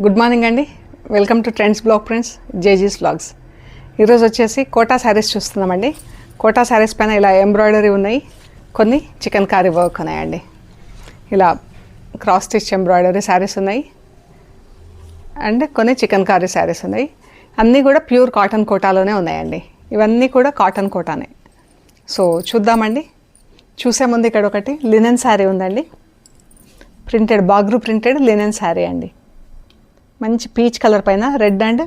Good morning అండి. Welcome to trends blog prints జేజీస్ vlogs. ఈరోజు వచ్చేసి కోటా శారీస్ చూస్తున్నామండి. కోటా శారీస్ పైన ఇలా ఎంబ్రాయిడరీ ఉన్నాయి, కొన్ని చికెన్ కారీ వర్క్ ఉన్నాయండి. ఇలా క్రాస్ స్టిచ్ ఎంబ్రాయిడరీ శారీస్ ఉన్నాయి అండ్ కొన్ని చికెన్ కారీ శారీస్ ఉన్నాయి. అన్నీ కూడా ప్యూర్ కాటన్ కోటాలోనే ఉన్నాయండి. ఇవన్నీ కూడా కాటన్ కోటానే. సో చూద్దామండి. చూసే ముందు ఇక్కడ ఒకటి లినెన్ శారీ ఉందండి. Printed Bagru printed linen sari అండి. మంచి పీచ్ కలర్ పైన రెడ్ అండ్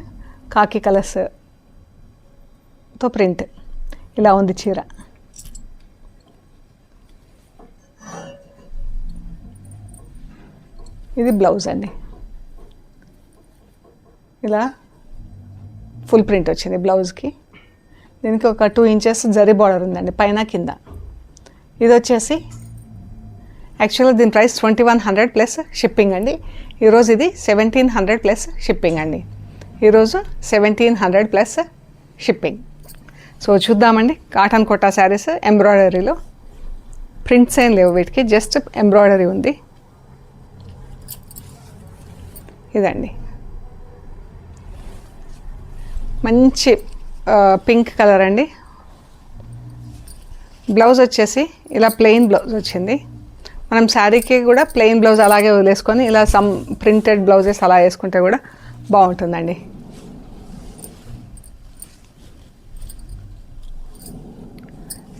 కాకి కలర్స్తో ప్రింట్ ఇలా ఉంది చీర. ఇది బ్లౌజ్ అండి. ఇలా ఫుల్ ప్రింట్ వచ్చింది బ్లౌజ్కి. దీనికి ఒక 2 ఇంచెస్ జరీ బార్డర్ ఉందండి పైన కింద. ఇది వచ్చేసి యాక్చువల్గా దీని ప్రైస్ 2100 ప్లస్ షిప్పింగ్ అండి. ఈరోజు ఇది 1700 ప్లస్ షిప్పింగ్ అండి. ఈరోజు 1700 ప్లస్ షిప్పింగ్. సో చూద్దామండి. కాటన్ కోటా శారీస్ ఎంబ్రాయిడరీలో ప్రింట్స్ ఏం లేవు, వీటికి జస్ట్ ఎంబ్రాయిడరీ ఉంది. ఇదండి మంచి పింక్ కలర్ అండి. బ్లౌజ్ వచ్చేసి ఇలా ప్లెయిన్ బ్లౌజ్ వచ్చింది. మనం శారీకి కూడా ప్లెయిన్ బ్లౌజ్ అలాగే వదిలేసుకొని ఇలా సమ్ ప్రింటెడ్ బ్లౌజెస్ అలా వేసుకుంటే కూడా బాగుంటుందండి.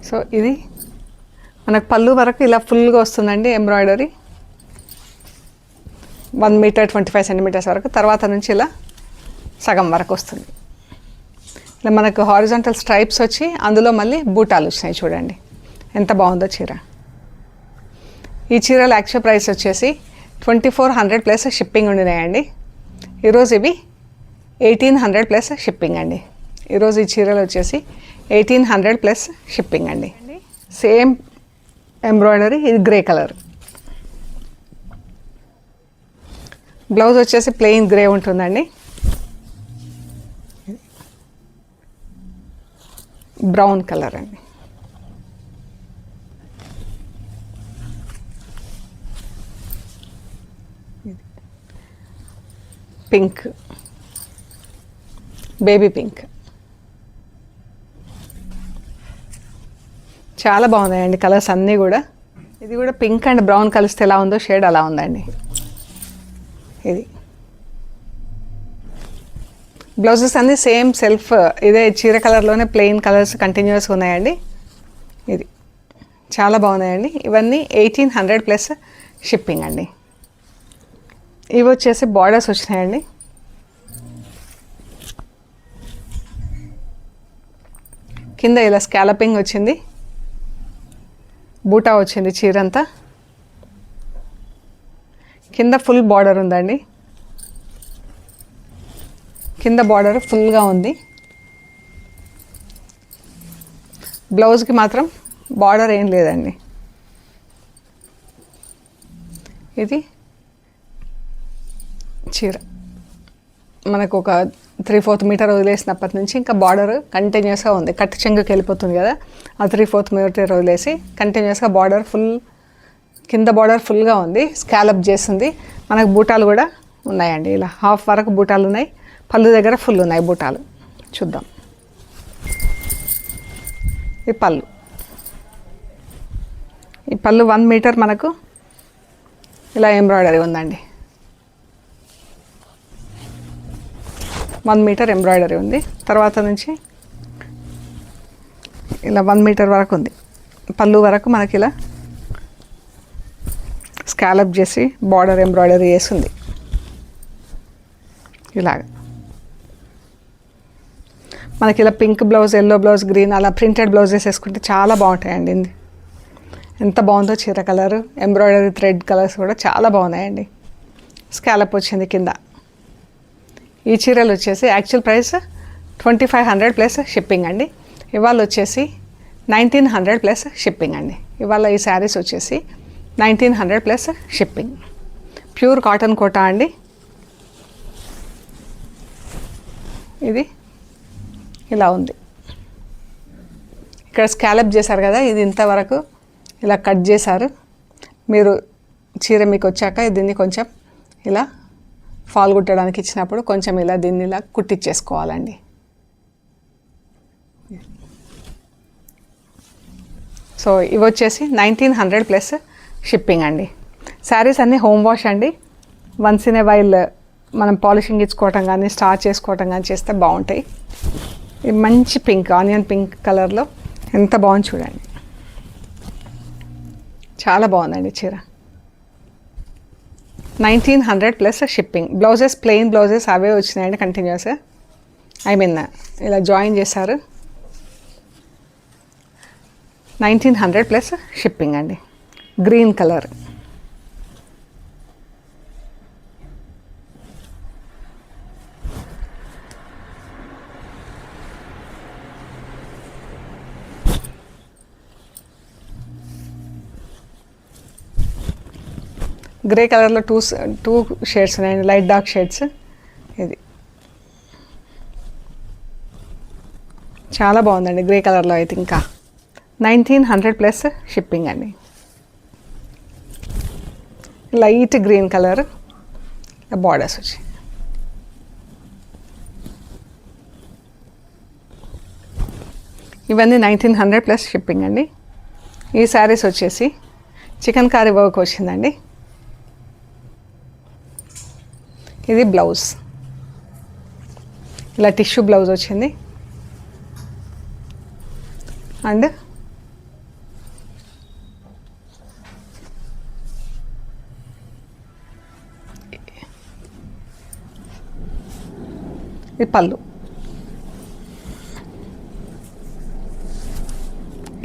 సో ఇది మనకు పళ్ళు వరకు ఇలా ఫుల్గా వస్తుందండి ఎంబ్రాయిడరీ. 1 మీటర్ 25 సెంటీమీటర్స్ వరకు, తర్వాత నుంచి ఇలా సగం వరకు వస్తుంది. ఇలా మనకు హారిజాంటల్ స్ట్రైప్స్ వచ్చి అందులో మళ్ళీ బూటాలు వచ్చినాయి. చూడండి ఎంత బాగుందో చీర. ఈ చీరల యాక్చువల్ ప్రైస్ వచ్చేసి 2400 ప్లస్ షిప్పింగ్ ఉండినాయండి. ఈరోజు ఇవి 1800 ప్లస్ షిప్పింగ్ అండి. ఈరోజు ఈ చీరలు వచ్చేసి 1800 ప్లస్ షిప్పింగ్ అండి. సేమ్ ఎంబ్రాయిడరీ, ఇది గ్రే కలర్. బ్లౌజ్ వచ్చేసి ప్లెయిన్ గ్రే ఉంటుందండి. బ్రౌన్ కలర్ అండి. పింక్, బేబీ పింక్ చాలా బాగున్నాయండి కలర్స్ అన్నీ కూడా. ఇది కూడా పింక్ అండ్ బ్రౌన్ కలిస్తే ఎలా ఉందో షేడ్ అలా ఉందండి. ఇది బ్లౌజెస్ అన్నీ సేమ్ సెల్ఫ్ ఇదే చీర కలర్లోనే ప్లెయిన్ కలర్స్ కంటిన్యూస్గా ఉన్నాయండి. ఇది చాలా బాగున్నాయండి. ఇవన్నీ 1800 ప్లస్ షిప్పింగ్ అండి. ఇవి వచ్చేసి బార్డర్స్ వచ్చినాయండి. కింద ఇలా స్కాలపింగ్ వచ్చింది, బూటా వచ్చింది చీరంతా. కింద ఫుల్ బార్డర్ ఉందండి. కింద బార్డర్ ఫుల్గా ఉంది. బ్లౌజ్కి మాత్రం బార్డర్ ఏం లేదండి. ఇది చీర మనకు ఒక 3/4 మీటర్ వదిలేసినప్పటి నుంచి ఇంకా బార్డర్ కంటిన్యూస్గా ఉంది. కట్ చెంగుకి వెళ్ళిపోతుంది కదా, ఆ 3/4 మీటర్ వదిలేసి కంటిన్యూస్గా బార్డర్ ఫుల్, కింద బార్డర్ ఫుల్గా ఉంది. స్కాలప్ చేసింది. మనకు బూటాలు కూడా ఉన్నాయండి. ఇలా హాఫ్ వరకు బూటాలు ఉన్నాయి. పళ్ళు దగ్గర ఫుల్ ఉన్నాయి బూటాలు. చూద్దాం. ఈ పళ్ళు, ఈ పళ్ళు 1 మీటర్ మనకు ఇలా ఎంబ్రాయిడరీ ఉందండి. 1 మీటర్ ఎంబ్రాయిడరీ ఉంది. తర్వాత నుంచి ఇలా 1 మీటర్ వరకు ఉంది. పళ్ళు వరకు మనకి ఇలా స్కాలప్ చేసి బార్డర్ ఎంబ్రాయిడరీ వేసింది. ఇలాగ మనకి ఇలా pink blouse, yellow blouse, green అలా ప్రింటెడ్ బ్లౌజెస్ వేసుకుంటే చాలా బాగుంటాయండి. ఎంత బాగుందో చీర కలర్, ఎంబ్రాయిడరీ థ్రెడ్ కలర్స్ కూడా చాలా బాగున్నాయండి. స్కాలప్ వచ్చింది కింద. ఈ చీరలు వచ్చేసి యాక్చువల్ ప్రైస్ 2500 ప్లస్ షిప్పింగ్ అండి. ఇవాళ వచ్చేసి 1900 ప్లస్ షిప్పింగ్ అండి. ఇవాళ ఈ శారీస్ వచ్చేసి 1900 plus shipping. Pure cotton Kota అండి. ఇది ఇలా ఉంది. ఇక్కడ స్కాలప్ చేశారు కదా, ఇది ఇంతవరకు ఇలా కట్ చేశారు. మీరు చీర మీకు వచ్చాక దీన్ని కొంచెం ఇలా ఫాల్ కుట్టడానికి ఇచ్చినప్పుడు కొంచెం ఇలా దీన్ని ఇలా కుట్టించేసుకోవాలండి. సో ఇవి వచ్చేసి 1900 ప్లస్ షిప్పింగ్ అండి. శారీస్ అన్నీ హోమ్ వాష్ అండి. వన్స్ ఇన్ ఏ వైల్ మనం పాలిషింగ్ ఇచ్చుకోవటం కానీ స్టార్చ్ చేసుకోవటం కానీ చేస్తే బాగుంటాయి. ఇది మంచి పింక్, ఆనియన్ పింక్ కలర్లో ఎంత బాగుంది చూడండి. చాలా బాగుందండి చీర. 1900 plus shipping. Blouses plain blouses అవే వచ్చినాయండి కంటిన్యూస్. ఇలా జాయిన్ చేశారు. 1900 ప్లస్ షిప్పింగ్ అండి. Green colour. గ్రే కలర్లో టూ షేడ్స్ ఉన్నాయండి, లైట్ డార్క్ షేడ్స్. ఇది చాలా బాగుందండి గ్రే కలర్లో అయితే. ఇంకా 1900 ప్లస్ షిప్పింగ్ అండి. లైట్ గ్రీన్ కలర్ బార్డర్స్ వచ్చి. ఇవన్నీ 1900 ప్లస్ షిప్పింగ్ అండి. ఈ శారీస్ వచ్చేసి చికెన్ కారీ వర్క్ వచ్చిందండి. ఇది బ్లౌజ్, ఇలా టిష్యూ బ్లౌజ్ వచ్చింది. అండ్ ఇది పళ్ళు.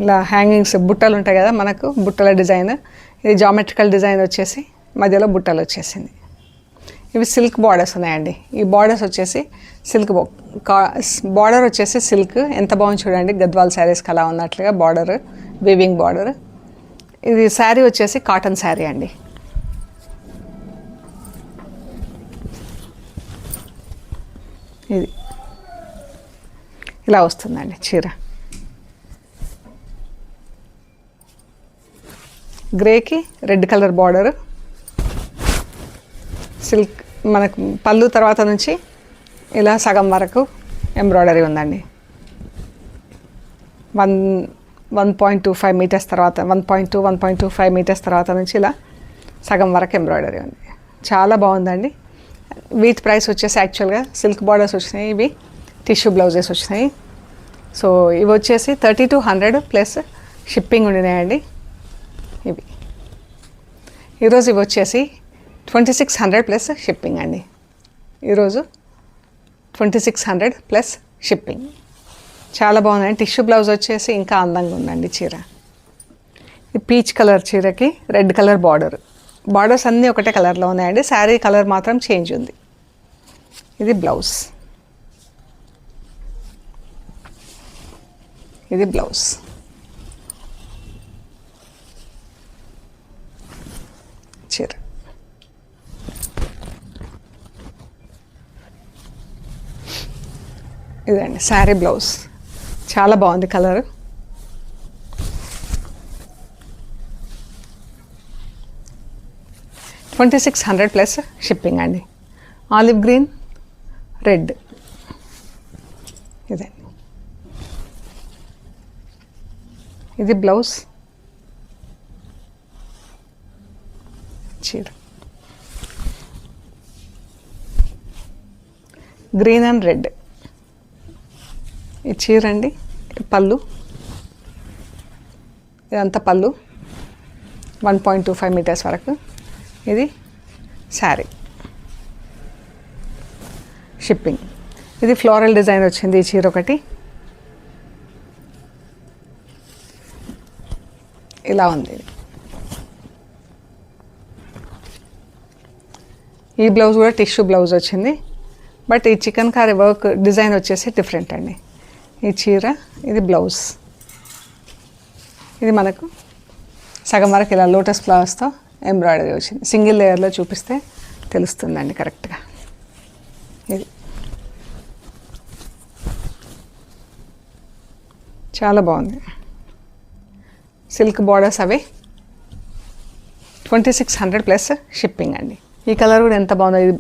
ఇలా హ్యాంగింగ్స్ బుట్టలు ఉంటాయి కదా మనకు, బుట్టల డిజైన్. ఇది జామెట్రికల్ డిజైన్ వచ్చేసి మధ్యలో బుట్టలు వచ్చేసింది. ఇవి సిల్క్ బార్డర్స్ ఉన్నాయండి. ఈ బార్డర్స్ వచ్చేసి సిల్క్ బార్డర్ వచ్చేసి సిల్క్. ఎంత బాగుంది చూడండి, గద్వాల్ శారీస్కి అలా ఉన్నట్లుగా బార్డర్, వీవింగ్ బార్డర్. ఇది శారీ వచ్చేసి కాటన్ శారీ అండి. ఇది ఇలా వస్తుందండి చీర. గ్రేకి రెడ్ కలర్ బార్డర్. సిల్క్ మనకు పళ్ళు తర్వాత నుంచి ఇలా సగం వరకు ఎంబ్రాయిడరీ ఉందండి. 1.25 మీటర్స్ తర్వాత 1.25 మీటర్స్ తర్వాత నుంచి ఇలా సగం వరకు ఎంబ్రాయిడరీ ఉంది. చాలా బాగుందండి. వీటి ప్రైస్ వచ్చేసి యాక్చువల్గా సిల్క్ బార్డర్స్ వచ్చినాయి, ఇవి టిష్యూ బ్లౌజెస్ వచ్చినాయి. సో ఇవి వచ్చేసి 3200 ప్లస్ షిప్పింగ్ ఉండినాయండి. ఇవి ఈరోజు ఇవి వచ్చేసి 2600 ప్లస్ షిప్పింగ్ అండి. ఈరోజు 2600 ప్లస్ షిప్పింగ్. చాలా బాగుందండి. టిష్యూ బ్లౌజ్ వచ్చేసి ఇంకా అందంగా ఉందండి చీర. ఈ పీచ్ కలర్ చీరకి రెడ్ కలర్ బార్డర్. బార్డర్స్ అన్నీ ఒకటే కలర్లో ఉన్నాయండి, శారీ కలర్ మాత్రం చేంజ్ ఉంది. ఇది బ్లౌజ్. ఇది బ్లౌజ్. చీర ఇదండి శారీ బ్లౌజ్. చాలా బాగుంది కలర్. $2600 ప్లస్ షిప్పింగ్ అండి. Olive green, red. ఇదండి. ఇది బ్లౌజ్. చీర గ్రీన్ అండ్ రెడ్. ఈ చీర అండి. పళ్ళు, ఇదంతా పళ్ళు 1.25 మీటర్స్ వరకు. ఇది శారీ. షిప్పింగ్. ఇది ఫ్లోరల్ డిజైన్ వచ్చింది ఈ చీర ఒకటి. ఇలా ఉంది. ఈ బ్లౌజ్ కూడా టిష్యూ బ్లౌజ్ వచ్చింది, బట్ ఈ చికెన్ కర్రీ వర్క్ డిజైన్ వచ్చేసి డిఫరెంట్ అండి. ఈ చీర, ఇది బ్లౌజ్. ఇది మనకు సగం వరకు ఇలా లోటస్ ఫ్లవర్స్తో ఎంబ్రాయిడరీ వచ్చింది. సింగిల్ లేయర్లో చూపిస్తే తెలుస్తుందండి కరెక్ట్గా. ఇది చాలా బాగుంది. సిల్క్ బార్డర్స్ అవి 2600 ప్లస్ షిప్పింగ్ అండి. ఈ కలర్ కూడా ఎంత బాగుందో. ఇది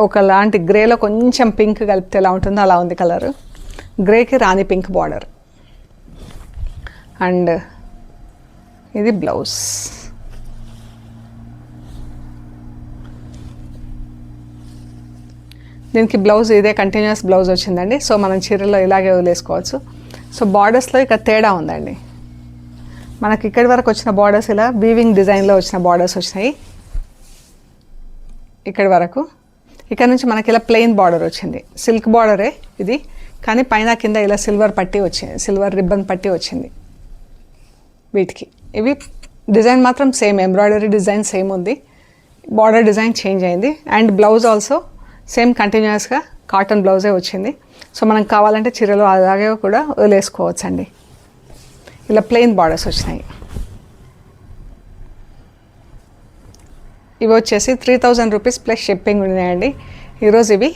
ఒకలాంటి గ్రేలో కొంచెం పింక్ కలిపితే ఎలా ఉంటుందో అలా ఉంది కలరు. గ్రేకి రాణి పింక్ బార్డర్. అండ్ ఇది బ్లౌజ్. దీనికి బ్లౌజ్ ఇదే కంటిన్యూస్ బ్లౌజ్ వచ్చిందండి. సో మనం చీరలో ఇలాగే వదిలేసుకోవచ్చు. సో బార్డర్స్లో ఇక తేడా ఉందండి. మనకి ఇక్కడి వరకు వచ్చిన బార్డర్స్ ఇలా వీవింగ్ డిజైన్లో వచ్చిన బార్డర్స్ వచ్చినాయి ఇక్కడి వరకు. ఇక్కడ నుంచి మనకి ఇలా ప్లెయిన్ బార్డర్ వచ్చింది. సిల్క్ బార్డరే ఇది, కానీ పైన కింద ఇలా సిల్వర్ పట్టి వచ్చింది, సిల్వర్ రిబ్బన్ పట్టి వచ్చింది వీటికి. ఇవి డిజైన్ మాత్రం సేమ్, ఎంబ్రాయిడరీ డిజైన్ సేమ్ ఉంది, బార్డర్ డిజైన్ చేంజ్ అయింది. అండ్ బ్లౌజ్ ఆల్సో సేమ్ కంటిన్యూస్గా కాటన్ బ్లౌజే వచ్చింది. సో మనం కావాలంటే చీరలు అలాగే కూడా వదిలేసుకోవచ్చండి. ఇలా ప్లెయిన్ బార్డర్స్ వచ్చినాయి. ఇవి వచ్చేసి 3000 రూపీస్ ప్లస్ షిప్పింగ్ ఉన్నాయండి. ఈరోజు ఇవి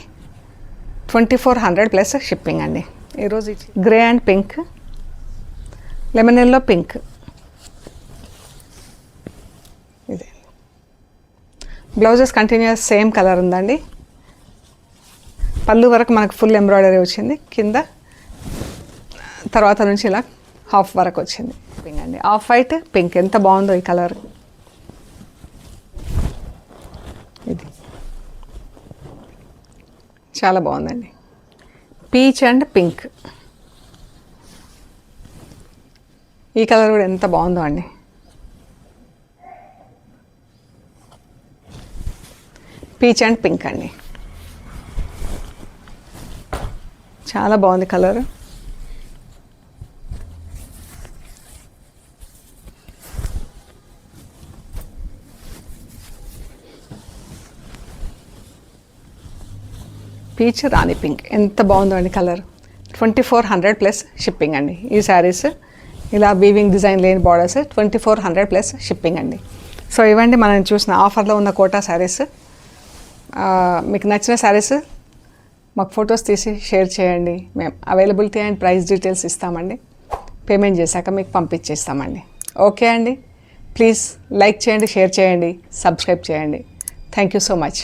2400 ప్లస్ షిప్పింగ్ అండి. ఈరోజు grey and pink, lemon yellow pink, ఇదే బ్లౌజెస్ కంటిన్యూస్ సేమ్ కలర్ ఉందండి. పళ్ళు వరకు మనకు ఫుల్ ఎంబ్రాయిడరీ వచ్చింది, కింద తర్వాత నుంచి ఇలా హాఫ్ వరకు వచ్చింది పింక్ అండి. ఆఫ్ వైట్ పింక్, ఎంత బాగుందో ఈ కలర్. ఇది చాలా బాగుందండి. పీచ్ అండ్ పింక్, ఈ కలర్ కూడా ఎంత బాగుందో అండి. పీచ్ అండ్ పింక్ అండి, చాలా బాగుంది కలర్. పీచ్ రాణి పింక్, ఎంత బాగుందో అండి కలర్. 2400 ప్లస్ షిప్పింగ్ అండి. ఈ శారీస్ ఇలా వీవింగ్ డిజైన్ లేని బార్డర్స్ 2400 ప్లస్ షిప్పింగ్ అండి. సో ఇవ్వండి మనం చూసిన ఆఫర్లో ఉన్న కోటా శారీస్. మీకు నచ్చిన శారీస్ మాకు ఫొటోస్ తీసి షేర్ చేయండి. మేము అవైలబిలిటీ అండ్ ప్రైస్ డీటెయిల్స్ ఇస్తామండి. పేమెంట్ చేశాక మీకు పంపించేస్తామండి. ఓకే అండి, ప్లీజ్ లైక్ చేయండి, షేర్ చేయండి, సబ్స్క్రైబ్ చేయండి. Thank you so much.